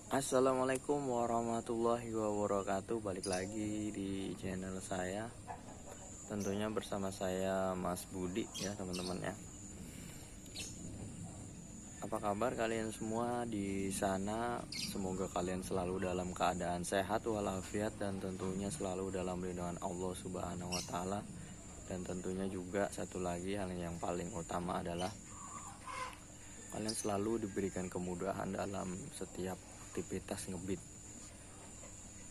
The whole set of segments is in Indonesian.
Assalamualaikum warahmatullahi wabarakatuh. Balik lagi di channel saya. Tentunya bersama saya Mas Budi ya teman-teman ya. Apa kabar kalian semua di sana? Semoga kalian selalu dalam keadaan sehat walafiat dan tentunya selalu dalam lindungan Allah Subhanahu wa taala. Dan tentunya juga satu lagi hal yang paling utama adalah kalian selalu diberikan kemudahan dalam setiap aktivitas ngebit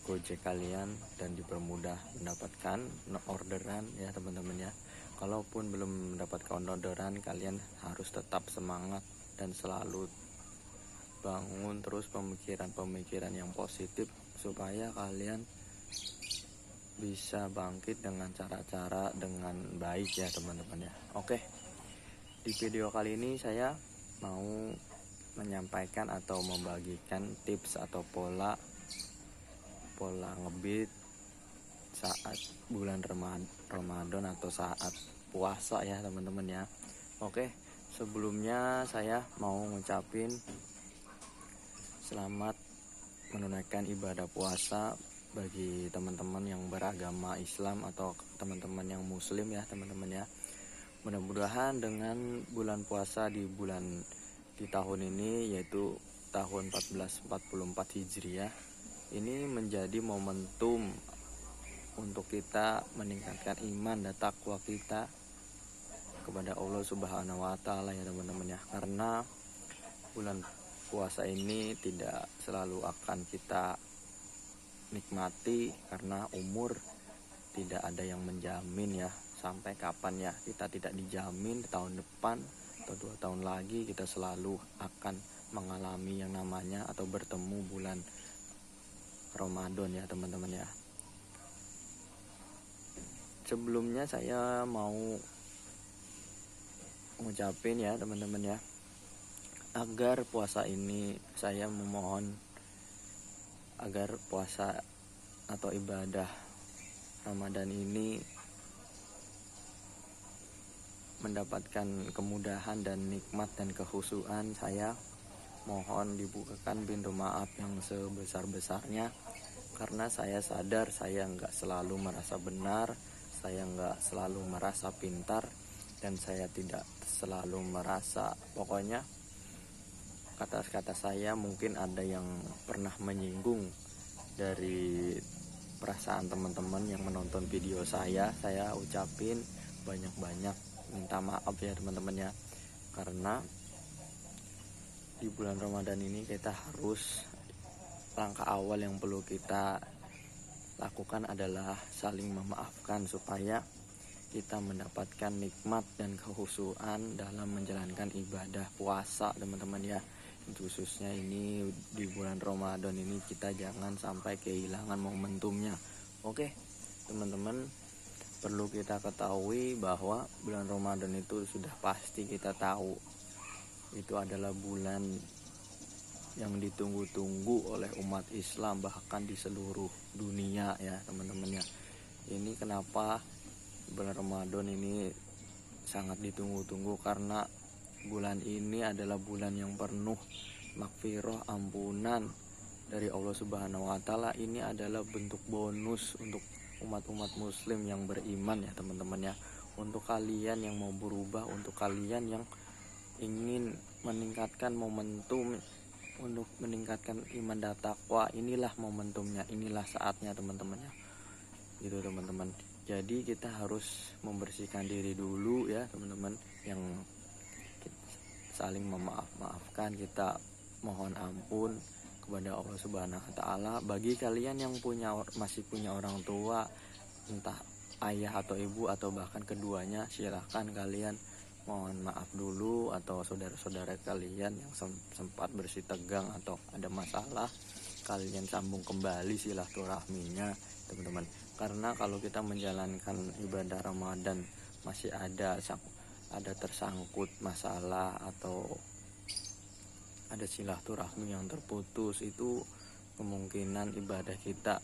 Gojek kalian dan dipermudah mendapatkan orderan ya teman-teman ya. Kalaupun belum mendapatkan orderan, kalian harus tetap semangat dan selalu bangun terus pemikiran-pemikiran yang positif supaya kalian bisa bangkit dengan cara-cara dengan baik ya teman-teman ya. Oke, di video kali ini saya mau menyampaikan atau membagikan tips atau pola ngebit saat bulan Ramadan atau saat puasa ya teman-teman ya. Oke, sebelumnya saya mau ngucapin selamat menunaikan ibadah puasa bagi teman-teman yang beragama Islam atau teman-teman yang muslim ya teman-teman ya. Mudah-mudahan dengan bulan puasa di tahun ini, yaitu tahun 1444 Hijriah, ini menjadi momentum untuk kita meningkatkan iman dan takwa kita kepada Allah Subhanahu wa taala ya teman-teman ya. Karena bulan puasa ini tidak selalu akan kita nikmati karena umur tidak ada yang menjamin ya sampai kapan ya. Kita tidak dijamin di tahun depan atau 2 tahun lagi kita selalu akan mengalami yang namanya atau bertemu bulan Ramadan ya teman-teman ya. Sebelumnya saya mau ngucapin ya teman-teman ya, agar puasa ini saya memohon agar puasa atau ibadah Ramadan ini mendapatkan kemudahan dan nikmat dan kehusuan. Saya mohon dibukakan pintu maaf yang sebesar-besarnya, karena saya sadar saya nggak selalu merasa benar, saya nggak selalu merasa pintar, dan saya tidak selalu merasa, pokoknya kata-kata saya mungkin ada yang pernah menyinggung dari perasaan teman-teman yang menonton video saya ucapin banyak-banyak minta maaf ya teman-teman ya. Karena di bulan Ramadan ini kita harus, langkah awal yang perlu kita lakukan adalah saling memaafkan supaya kita mendapatkan nikmat dan kehusuan dalam menjalankan ibadah puasa teman-teman ya. Khususnya ini di bulan Ramadan ini kita jangan sampai kehilangan momentumnya. Oke teman-teman, perlu kita ketahui bahwa bulan Ramadan itu sudah pasti kita tahu itu adalah bulan yang ditunggu-tunggu oleh umat Islam bahkan di seluruh dunia ya teman-teman ya. Ini kenapa bulan Ramadan ini sangat ditunggu-tunggu, karena bulan ini adalah bulan yang penuh maghfirah, ampunan dari Allah Subhanahu wa taala. Ini adalah bentuk bonus untuk umat-umat muslim yang beriman ya teman-teman ya. Untuk kalian yang mau berubah, untuk kalian yang ingin meningkatkan momentum untuk meningkatkan iman dan takwa, inilah momentumnya, inilah saatnya teman-teman ya. Gitu teman-teman. Jadi kita harus membersihkan diri dulu ya teman-teman, yang saling memaafkan, kita mohon ampun kepada Allah Subhanahu wa taala. Bagi kalian yang masih punya orang tua, entah ayah atau ibu atau bahkan keduanya, silahkan kalian mohon maaf dulu, atau saudara-saudara kalian yang sempat bersih tegang atau ada masalah, kalian sambung kembali silaturahminya teman-teman. Karena kalau kita menjalankan ibadah Ramadan masih ada tersangkut masalah atau ada silaturahmi yang terputus, itu kemungkinan ibadah kita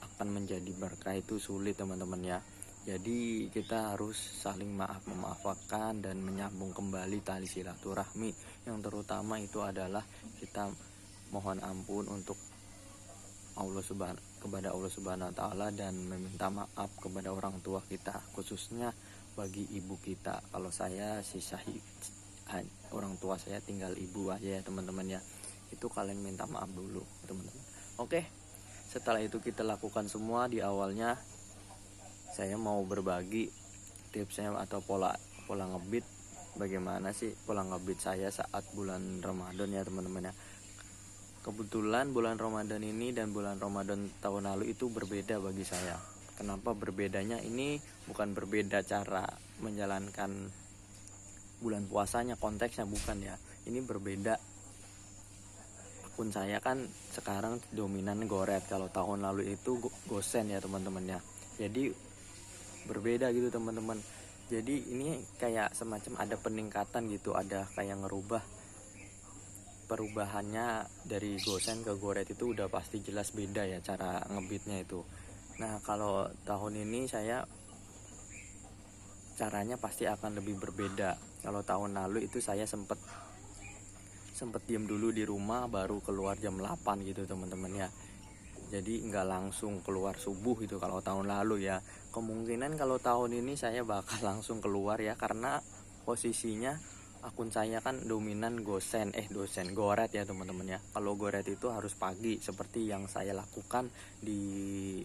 akan menjadi berkah itu sulit teman-teman ya. Jadi kita harus saling memaafkan dan menyambung kembali tali silaturahmi. Yang terutama itu adalah kita mohon ampun untuk kepada Allah Subhanahu wa taala, dan meminta maaf kepada orang tua kita, khususnya bagi ibu kita. Kalau saya orang tua saya tinggal ibu aja ya teman-teman ya. Itu kalian minta maaf dulu teman-teman. Oke, setelah itu kita lakukan semua. Di awalnya saya mau berbagi tipsnya atau pola ngebit, bagaimana sih pola ngebit saya saat bulan Ramadan ya teman-teman ya. Kebetulan bulan Ramadan ini dan bulan Ramadan tahun lalu itu berbeda bagi saya. Kenapa berbedanya? Ini bukan berbeda cara menjalankan bulan puasanya, konteksnya bukan ya. Ini berbeda. Akun saya kan sekarang dominan goret. Kalau tahun lalu itu gosen ya teman-teman ya. Jadi berbeda gitu teman-teman. Jadi ini kayak semacam ada peningkatan gitu, ada kayak ngerubah. Perubahannya dari gosen ke goret itu udah pasti jelas beda ya cara ngebitnya itu. Nah kalau tahun ini saya caranya pasti akan lebih berbeda. Kalau tahun lalu itu saya sempet diem dulu di rumah, baru keluar jam 8 gitu teman-teman ya. Jadi nggak langsung keluar subuh itu kalau tahun lalu ya. Kemungkinan kalau tahun ini saya bakal langsung keluar ya, karena posisinya akun saya kan dominan goret ya teman-teman ya. Kalau goret itu harus pagi, seperti yang saya lakukan di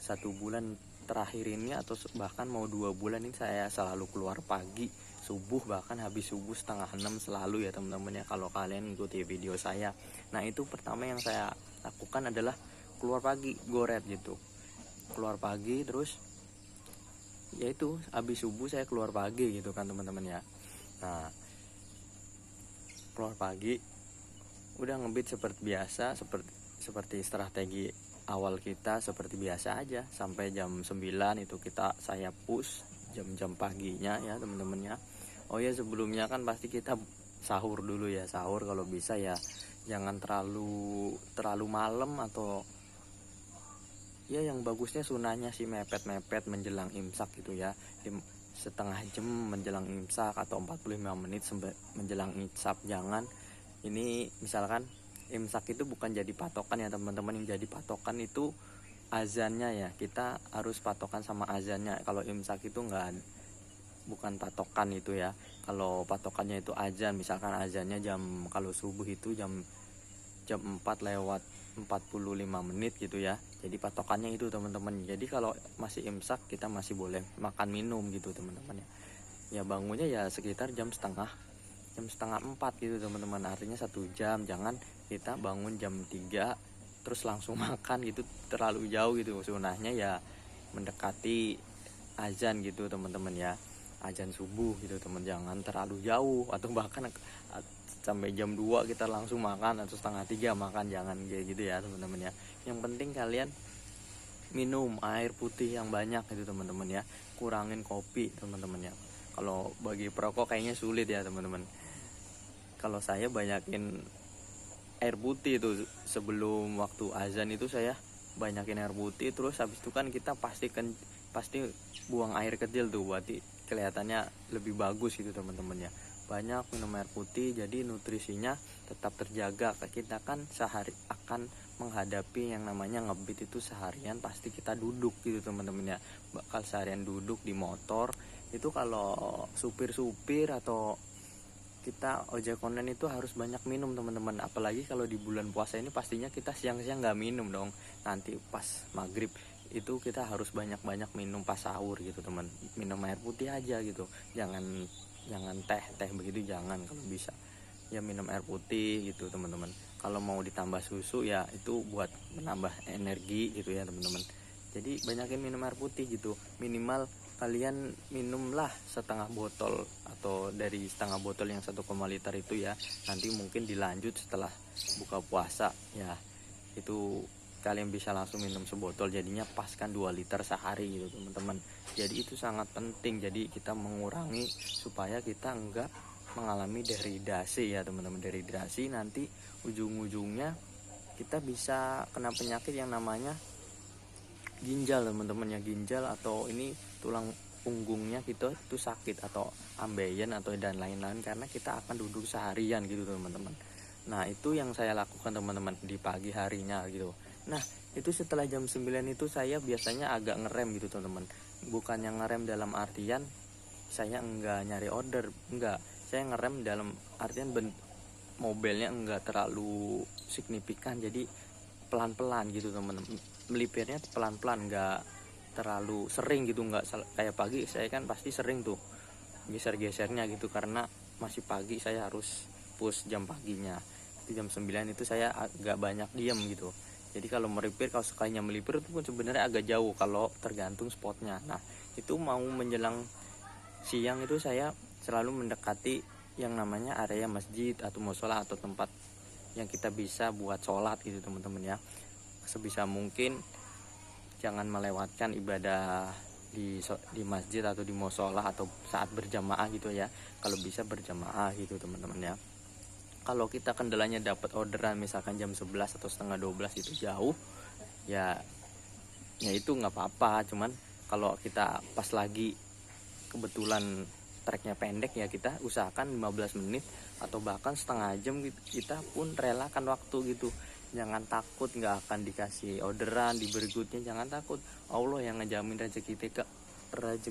1 bulan terakhir ini, atau bahkan mau 2 bulan ini saya selalu keluar pagi subuh, bahkan habis subuh 5:30 selalu ya teman-teman ya, kalau kalian ikuti video saya. Nah itu pertama yang saya lakukan adalah keluar pagi goret gitu, keluar pagi terus yaitu habis subuh saya keluar pagi gitu kan teman-teman ya. Nah keluar pagi udah ngebit seperti biasa, seperti strategi awal kita seperti biasa aja sampai jam 9 itu saya push jam-jam paginya ya teman-teman ya. Oh ya sebelumnya kan pasti kita sahur dulu ya, sahur kalau bisa ya jangan terlalu malam, atau ya yang bagusnya sunahnya sih mepet menjelang imsak gitu ya, setengah jam menjelang imsak atau 45 menit menjelang imsak. Jangan ini misalkan imsak itu bukan jadi patokan ya teman-teman, yang jadi patokan itu azannya ya, kita harus patokan sama azannya. Kalau imsak itu bukan patokan itu ya. Kalau patokannya itu azan, misalkan azannya kalau subuh itu jam 4 lewat 45 menit gitu ya. Jadi patokannya itu teman-teman. Jadi kalau masih imsak kita masih boleh makan minum gitu teman-teman ya. Ya bangunnya ya sekitar jam setengah 4 gitu teman-teman. Artinya 1 jam. Jangan kita bangun jam 3 terus langsung makan gitu, terlalu jauh gitu. Sunahnya ya mendekati azan gitu teman-teman ya, azan subuh gitu teman. Jangan terlalu jauh, atau bahkan sampai jam 2 kita langsung makan, atau 2:30 makan. Jangan kayak gitu ya teman-teman ya. Yang penting kalian minum air putih yang banyak gitu teman-teman ya. Kurangin kopi teman-teman ya. Kalau bagi perokok kayaknya sulit ya teman-teman. Kalau saya banyakin air putih itu sebelum waktu azan itu, saya banyakin air putih. Terus habis itu kan kita pasti buang air kecil tuh, berarti kelihatannya lebih bagus gitu teman-teman ya. Banyak minum air putih, jadi nutrisinya tetap terjaga. Kita kan sehari akan menghadapi yang namanya ngebit itu seharian, pasti kita duduk gitu teman-teman ya. Bakal seharian duduk di motor. Itu kalau supir atau kita ojek online itu harus banyak minum teman-teman. Apalagi kalau di bulan puasa ini pastinya kita siang-siang nggak minum dong. Nanti pas maghrib itu kita harus banyak-banyak minum pas sahur gitu teman. Minum air putih aja gitu. Jangan teh begitu, jangan. Kalau bisa ya minum air putih gitu teman-teman. Kalau mau ditambah susu ya itu buat menambah energi gitu ya teman-teman. Jadi banyakin minum air putih gitu. Minimal kalian minumlah setengah botol, atau dari setengah botol yang 1,5 liter itu ya. Nanti mungkin dilanjut setelah buka puasa ya. Itu kalian bisa langsung minum sebotol, jadinya pas kan 2 liter sehari gitu teman-teman. Jadi itu sangat penting. Jadi kita mengurangi supaya kita enggak mengalami dehidrasi ya teman-teman. Dehidrasi nanti ujung-ujungnya kita bisa kena penyakit yang namanya ginjal teman-teman ya. Ginjal atau ini tulang punggungnya kita itu sakit, atau ambeien atau dan lain-lain, karena kita akan duduk seharian gitu teman-teman. Nah itu yang saya lakukan teman-teman di pagi harinya gitu. Nah itu setelah jam 9 itu saya biasanya agak ngerem gitu teman-teman. Bukan yang ngerem dalam artian saya enggak nyari order, enggak. Saya ngerem dalam artian mobilnya enggak terlalu signifikan, jadi pelan-pelan gitu teman-teman. Melipirnya pelan-pelan, enggak terlalu sering gitu, enggak kayak pagi saya kan pasti sering tuh geser-gesernya gitu karena masih pagi, saya harus push jam paginya. Di jam 9 itu saya agak banyak diam gitu. Jadi kalau melipir, kalau sekalinya melipir itu pun sebenarnya agak jauh kalau tergantung spotnya. Nah itu mau menjelang siang itu saya selalu mendekati yang namanya area masjid atau musola atau tempat yang kita bisa buat sholat gitu teman-teman ya. Sebisa mungkin jangan melewatkan ibadah di masjid atau di musola atau saat berjamaah gitu ya. Kalau bisa berjamaah gitu teman-teman ya. Kalau kita kendalanya dapat orderan misalkan jam 11 atau setengah 12 itu jauh ya, ya itu nggak apa-apa. Cuman kalau kita pas lagi kebetulan treknya pendek ya, kita usahakan 15 menit atau bahkan setengah jam kita pun relakan waktu gitu. Jangan takut nggak akan dikasih orderan di berikutnya, jangan takut. Allah yang ngejamin rezeki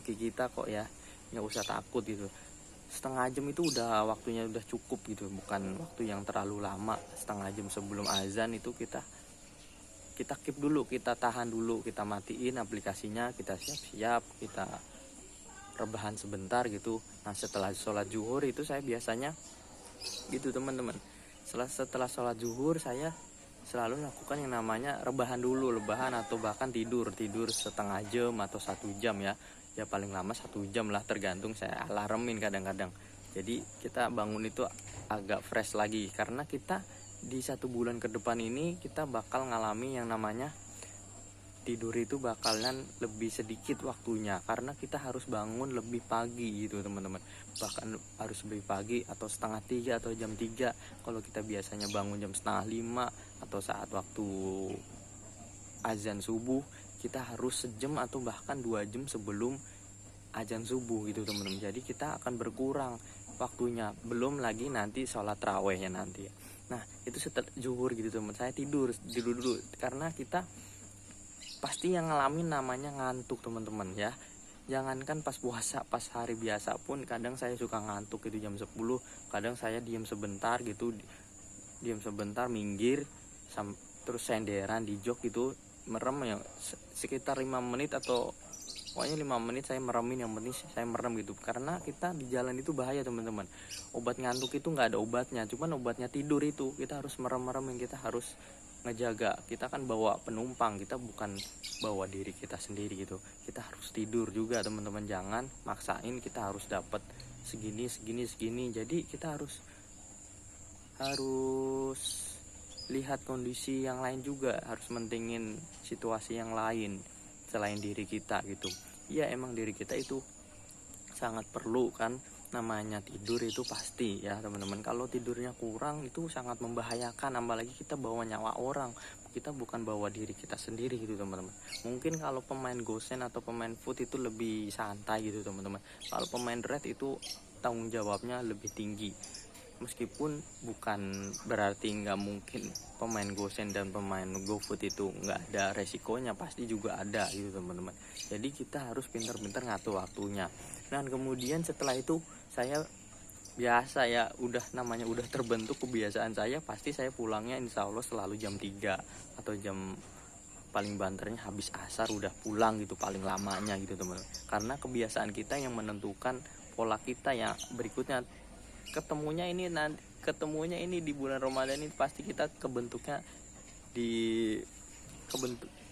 kita kok ya, nggak usah takut gitu. Setengah jam itu udah waktunya, udah cukup gitu, bukan waktu yang terlalu lama. Setengah jam sebelum azan itu kita keep dulu, kita tahan dulu, kita matiin aplikasinya, kita siap-siap, kita rebahan sebentar gitu. Nah setelah sholat zuhur itu saya biasanya gitu teman-teman, setelah sholat zuhur saya selalu lakukan yang namanya rebahan dulu, rebahan atau bahkan tidur setengah jam atau 1 jam ya paling lama 1 jam lah, tergantung saya alarmin kadang-kadang. Jadi kita bangun itu agak fresh lagi, karena kita di 1 bulan ke depan ini kita bakal ngalami yang namanya tidur itu bakalan lebih sedikit waktunya, karena kita harus bangun lebih pagi gitu teman-teman. Bahkan harus lebih pagi atau setengah 3 atau jam 3. Kalau kita biasanya bangun jam setengah 5 atau saat waktu azan subuh, kita harus sejam atau bahkan 2 jam sebelum azan subuh gitu teman-teman. Jadi kita akan berkurang waktunya, belum lagi nanti sholat rawehnya nanti. Nah itu setelah zuhur gitu teman, saya tidur dulu karena kita pasti yang ngalamin namanya ngantuk teman-teman ya. Jangankan pas puasa, pas hari biasa pun kadang saya suka ngantuk gitu jam 10. Kadang saya diam sebentar gitu, diam sebentar minggir terus senderan di jok gitu, merem ya sekitar 5 menit atau pokoknya 5 menit saya meremin, yang penting saya merem gitu. Karena kita di jalan itu bahaya teman-teman. Obat ngantuk itu nggak ada obatnya, cuman obatnya tidur itu. Kita harus merem-meremin, kita harus ngejaga. Kita kan bawa penumpang, kita bukan bawa diri kita sendiri gitu. Kita harus tidur juga teman-teman, jangan maksain kita harus dapat segini. Jadi kita harus lihat kondisi yang lain juga, harus mentingin situasi yang lain selain diri kita gitu. Ya emang diri kita itu sangat perlu kan, namanya tidur itu pasti ya teman-teman. Kalau tidurnya kurang itu sangat membahayakan, apalagi kita bawa nyawa orang, kita bukan bawa diri kita sendiri gitu teman-teman. Mungkin kalau pemain Gosen atau pemain Foot itu lebih santai gitu teman-teman. Kalau pemain Red itu tanggung jawabnya lebih tinggi. Meskipun bukan berarti nggak mungkin pemain Gosen dan pemain GoFood itu nggak ada resikonya, pasti juga ada gitu teman-teman. Jadi kita harus pintar-pintar ngatur waktunya. Dan kemudian setelah itu saya biasa ya, udah terbentuk kebiasaan saya, pasti saya pulangnya insya Allah selalu jam 3 atau jam paling banternya habis asar udah pulang gitu paling lamanya gitu teman-teman. Karena kebiasaan kita yang menentukan pola kita yang berikutnya. Ketemunya ini di bulan Ramadan ini pasti kita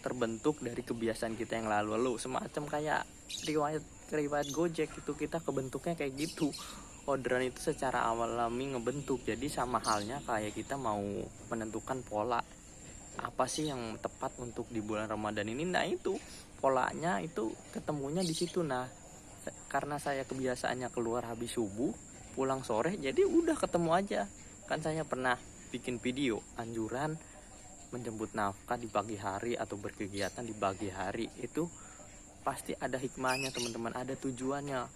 terbentuk dari kebiasaan kita yang lalu, semacam kayak riwayat Gojek itu, kita kebentuknya kayak gitu. Orderan itu secara alami ngebentuk. Jadi sama halnya kayak kita mau menentukan pola apa sih yang tepat untuk di bulan Ramadan ini. Nah itu polanya itu ketemunya di situ. Nah karena saya kebiasaannya keluar habis subuh pulang sore, jadi udah ketemu aja. Kan saya pernah bikin video anjuran menjemput nafkah di pagi hari atau berkegiatan di pagi hari, itu pasti ada hikmahnya teman-teman, ada tujuannya.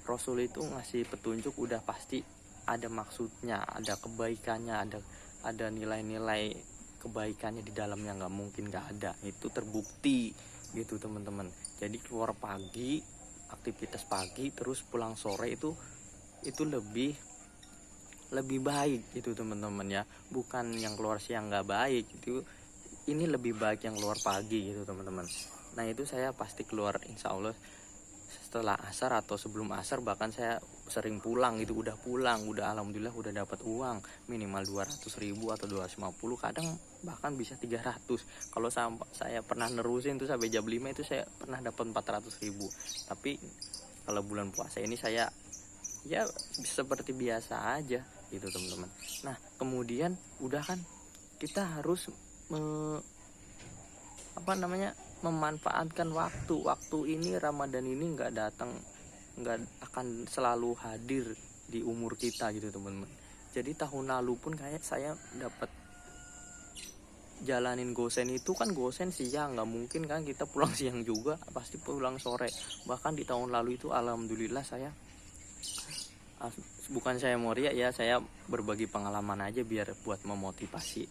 Rasul itu ngasih petunjuk udah pasti ada maksudnya, ada kebaikannya, ada nilai-nilai kebaikannya di dalamnya, nggak mungkin nggak ada, itu terbukti gitu teman-teman. Jadi keluar pagi, aktivitas pagi terus pulang sore itu lebih baik gitu teman-teman ya, bukan yang keluar siang nggak baik itu, ini lebih baik yang keluar pagi gitu teman-teman. Nah itu saya pasti keluar insya Allah setelah asar atau sebelum asar, bahkan saya sering pulang gitu, udah alhamdulillah udah dapat uang minimal 200.000 atau 250, kadang bahkan bisa 300. Kalau saya pernah nerusin tuh sampai jam 5 itu saya pernah dapat 400.000. Tapi kalau bulan puasa ini saya ya seperti biasa aja gitu teman-teman. Nah kemudian udah kan, kita harus memanfaatkan waktu ini. Ramadan ini nggak akan selalu hadir di umur kita gitu teman-teman. Jadi tahun lalu pun kayak saya dapat jalanin gosen itu kan, gosen siang nggak mungkin kan kita pulang siang juga, pasti pulang sore. Bahkan di tahun lalu itu alhamdulillah saya, bukan saya mau riak ya, saya berbagi pengalaman aja biar buat memotivasi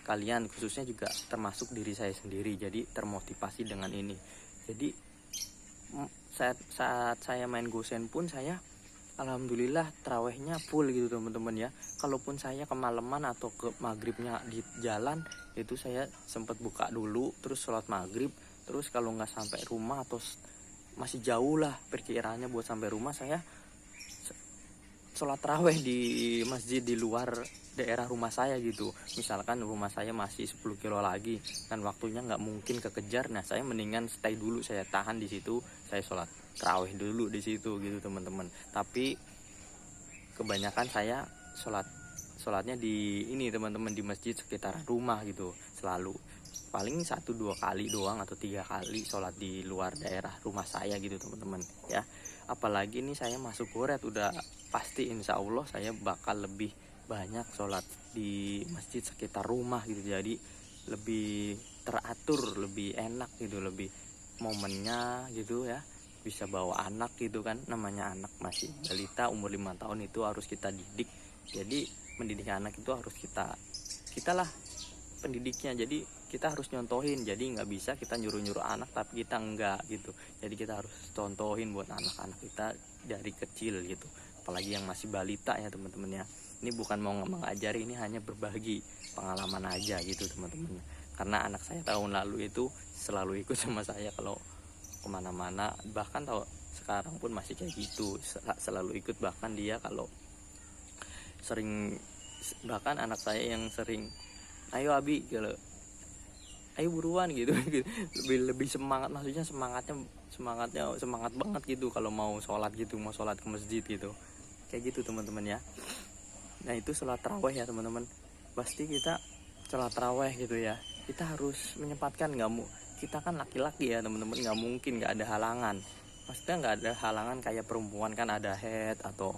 kalian, khususnya juga termasuk diri saya sendiri, jadi termotivasi dengan ini. Jadi saat saya main gosen pun saya alhamdulillah terawihnya full gitu teman-teman ya. Kalaupun saya kemalaman atau ke maghribnya di jalan, itu saya sempat buka dulu terus sholat maghrib, terus kalau nggak sampai rumah atau masih jauh lah perkiraannya buat sampai rumah, saya sholat tarawih di masjid di luar daerah rumah saya gitu. Misalkan rumah saya masih 10 kilo lagi dan waktunya nggak mungkin kekejar, nah saya mendingan stay dulu, saya tahan di situ, saya sholat tarawih dulu di situ gitu teman-teman. Tapi kebanyakan saya sholatnya di ini teman-teman, di masjid sekitar rumah gitu, selalu paling 1-2 kali doang atau 3 kali sholat di luar daerah rumah saya gitu teman-teman ya. Apalagi ini saya masuk goret, udah pasti insya Allah saya bakal lebih banyak sholat di masjid sekitar rumah gitu, jadi lebih teratur, lebih enak gitu, lebih momennya gitu ya, bisa bawa anak gitu kan, namanya anak masih balita umur 5 tahun itu harus kita didik. Jadi mendidik anak itu harus kita lah pendidiknya, jadi kita harus nyontohin, jadi nggak bisa kita nyuruh anak tapi kita enggak gitu. Jadi kita harus contohin buat anak-anak kita dari kecil gitu, apalagi yang masih balita ya teman-teman ya. Ini bukan mau mengajari, ini hanya berbagi pengalaman aja gitu teman-teman, karena anak saya tahun lalu itu selalu ikut sama saya kalau kemana-mana, bahkan tahu sekarang pun masih kayak gitu, selalu ikut. Bahkan dia kalau sering, bahkan anak saya yang sering, ayo Abi gitu, ayo buruan gitu, lebih semangat, maksudnya semangat banget gitu kalau mau sholat gitu, mau sholat ke masjid gitu, kayak gitu teman-teman ya. Nah itu sholat tarawih ya teman-teman, pasti kita sholat tarawih gitu ya, kita harus menyempatkan, kita kan laki-laki ya teman-teman, nggak mungkin nggak ada halangan, maksudnya nggak ada halangan kayak perempuan kan ada haid atau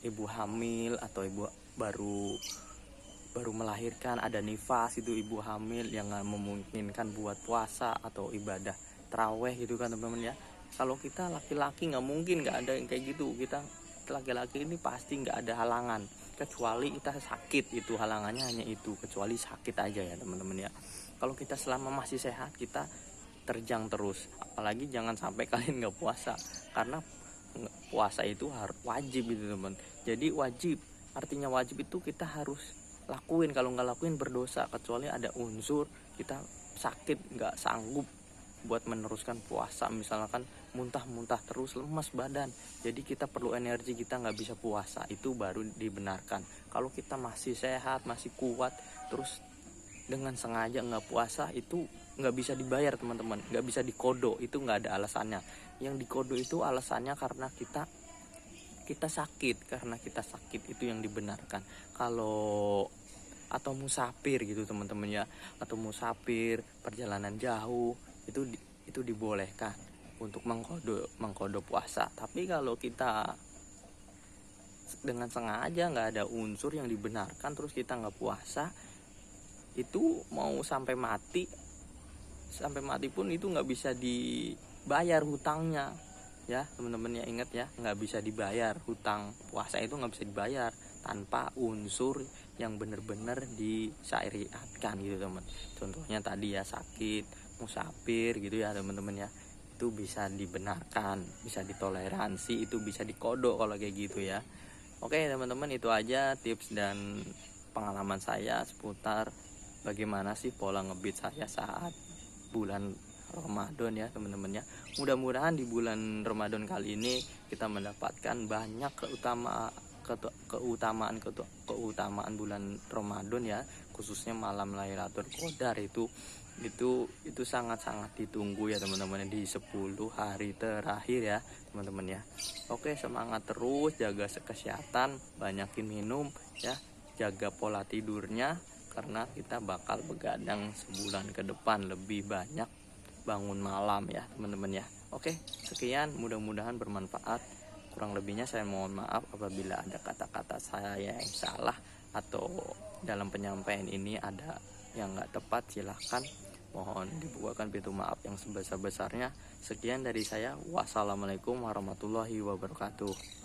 ibu hamil atau ibu baru melahirkan, ada nifas itu ibu hamil yang nggak memungkinkan buat puasa atau ibadah tarawih gitu kan teman-teman ya. Kalau kita laki-laki nggak mungkin, nggak ada yang kayak gitu, kita laki-laki ini pasti nggak ada halangan, kecuali kita sakit, itu halangannya hanya itu, kecuali sakit aja ya teman-teman ya. Kalau kita selama masih sehat kita terjang terus, apalagi jangan sampai kalian nggak puasa, karena puasa itu harus wajib gitu teman. Jadi wajib, artinya wajib itu kita harus lakuin, kalau nggak lakuin berdosa, kecuali ada unsur kita sakit nggak sanggup buat meneruskan puasa, misalkan muntah terus, lemas badan, jadi kita perlu energi, kita nggak bisa puasa, itu baru dibenarkan. Kalau kita masih sehat, masih kuat, terus dengan sengaja nggak puasa, itu nggak bisa dibayar teman-teman, nggak bisa dikodo, itu nggak ada alasannya. Yang dikodo itu alasannya karena kita sakit, karena kita sakit itu yang dibenarkan. Kalau atau musafir gitu teman-teman ya, atau musafir perjalanan jauh, itu dibolehkan untuk mengkodo puasa. Tapi kalau kita dengan sengaja nggak ada unsur yang dibenarkan terus kita nggak puasa, itu mau sampai mati pun itu nggak bisa dibayar hutangnya ya teman-teman ya. Ingat ya, nggak bisa dibayar, hutang puasa itu nggak bisa dibayar. tanpa unsur yang benar-benar disyariatkan gitu teman. Contohnya tadi ya sakit, musafir gitu ya teman-teman ya, itu bisa dibenarkan, bisa ditoleransi, itu bisa dikodok kalau kayak gitu ya. Oke teman-teman, itu aja tips dan pengalaman saya seputar bagaimana sih pola ngebit saya saat bulan Ramadan ya teman-teman ya. Mudah-mudahan di bulan Ramadan kali ini kita mendapatkan banyak keutamaan bulan Ramadan ya, khususnya malam Lailatul Qadar itu sangat-sangat ditunggu ya teman-teman di 10 hari terakhir ya teman-teman ya. Oke, semangat terus, jaga kesehatan, banyakin minum ya, jaga pola tidurnya karena kita bakal begadang sebulan ke depan lebih banyak bangun malam ya teman-teman ya. Oke, sekian, mudah-mudahan bermanfaat. Kurang lebihnya saya mohon maaf apabila ada kata-kata saya yang salah atau dalam penyampaian ini ada yang nggak tepat, silahkan mohon dibukakan pintu maaf yang sebesar-besarnya. Sekian dari saya, wassalamualaikum warahmatullahi wabarakatuh.